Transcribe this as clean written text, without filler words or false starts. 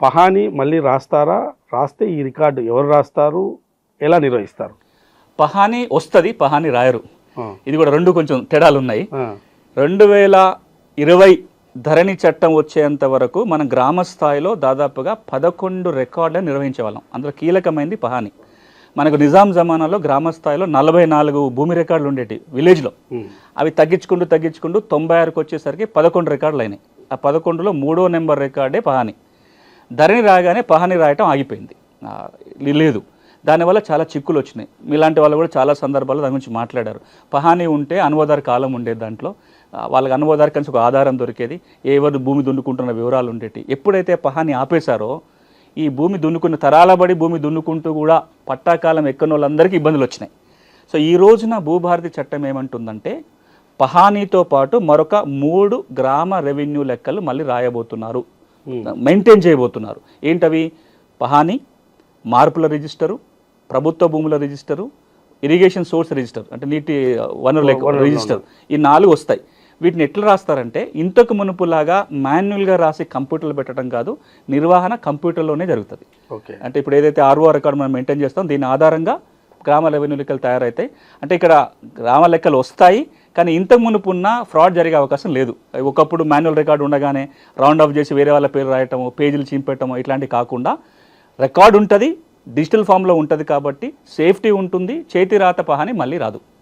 పహాని మళ్ళీ రాస్తారా? రాస్తే ఈ రికార్డు ఎవరు రాస్తారు? ఎలా నిర్వహిస్తారు? పహాని వస్తుంది, పహాని రాయరు. ఆ, ఇది కూడా రెండు కొంచెం తేడాలు ఉన్నాయి. ఆ, 2020 ధరణి చట్టం వచ్చేంత వరకు మనం గ్రామ స్థాయిలో దాదాపుగా 11 రికార్డులను నిర్వహించేవాళ్ళం. అందులో కీలకమైనది పహాని. మనకు నిజాం జమానాలో గ్రామ స్థాయిలో 44 భూమి రికార్డులు ఉండేవి విలేజ్లో. ఉమ్, అవి తగ్గించుకుంటూ 96కి వచ్చేసరికి 11 రికార్డులు అయినాయి. ఆ 11లో 3వ నెంబర్ రికార్డే పహాని. ధరణి రాగానే పహాని రాయటం ఆగిపోయింది, లేదు. దానివల్ల చాలా చిక్కులు వచ్చినాయి. మీలాంటి వాళ్ళు కూడా చాలా సందర్భాల్లో దాని గురించి మాట్లాడారు. పహాని ఉంటే అనువాదార కాలం ఉండేది, దాంట్లో వాళ్ళకి అనువాదార కనీసం ఒక ఆధారం దొరికేది, ఎవరు భూమి దున్నుకుంటున్న వివరాలు ఉండేవి. ఎప్పుడైతే పహాని ఆపేశారో ఈ భూమి దున్నుకున్న తరాలబడి భూమి దున్నుకుంటూ కూడా పట్టాకాలం ఎక్కని వాళ్ళందరికీ ఇబ్బందులు వచ్చినాయి. సో ఈ రోజున భూభారతి చట్టం ఏమంటుందంటే పహానీతో పాటు మరొక 3 గ్రామ రెవెన్యూ లెక్కలు మళ్ళీ రాయబోతున్నారు, మెయింటైన్ చేయబోతున్నారు. ఏంటవి? పహాని, మార్పుల రిజిస్టరు, ప్రభుత్వ భూముల రిజిస్టరు, ఇరిగేషన్ సోర్స్ రిజిస్టర్ అంటే నీటి వనరుల రిజిస్టర్. ఈ 4 వస్తాయి. వీటిని ఎట్లా రాస్తారంటే ఇంతకు మునుపులాగా మాన్యువల్గా రాసి కంప్యూటర్లో పెట్టడం కాదు, నిర్వహణ కంప్యూటర్లోనే జరుగుతుంది. ఓకే. అంటే ఇప్పుడు ఏదైతే ఆర్ఓ రికార్డు మనం మెయింటైన్ చేస్తాం దీని ఆధారంగా గ్రామ రెవెన్యూ లెక్కలు తయారవుతాయి. అంటే ఇక్కడ గ్రామ లెక్కలు వస్తాయి, కానీ ఇంతకు మునుపు ఉన్న ఫ్రాడ్ జరిగే అవకాశం లేదు. ఒకప్పుడు మాన్యువల్ రికార్డు ఉండగానే రౌండ్ ఆఫ్ చేసి వేరే వాళ్ళ పేరు రాయటము, పేజీలు చింపెట్టము ఇట్లాంటివి కాకుండా రికార్డు ఉంటుంది, డిజిటల్ ఫామ్లో ఉంటుంది. కాబట్టి సేఫ్టీ ఉంటుంది, చేతి రాత పహాని మళ్ళీ రాదు.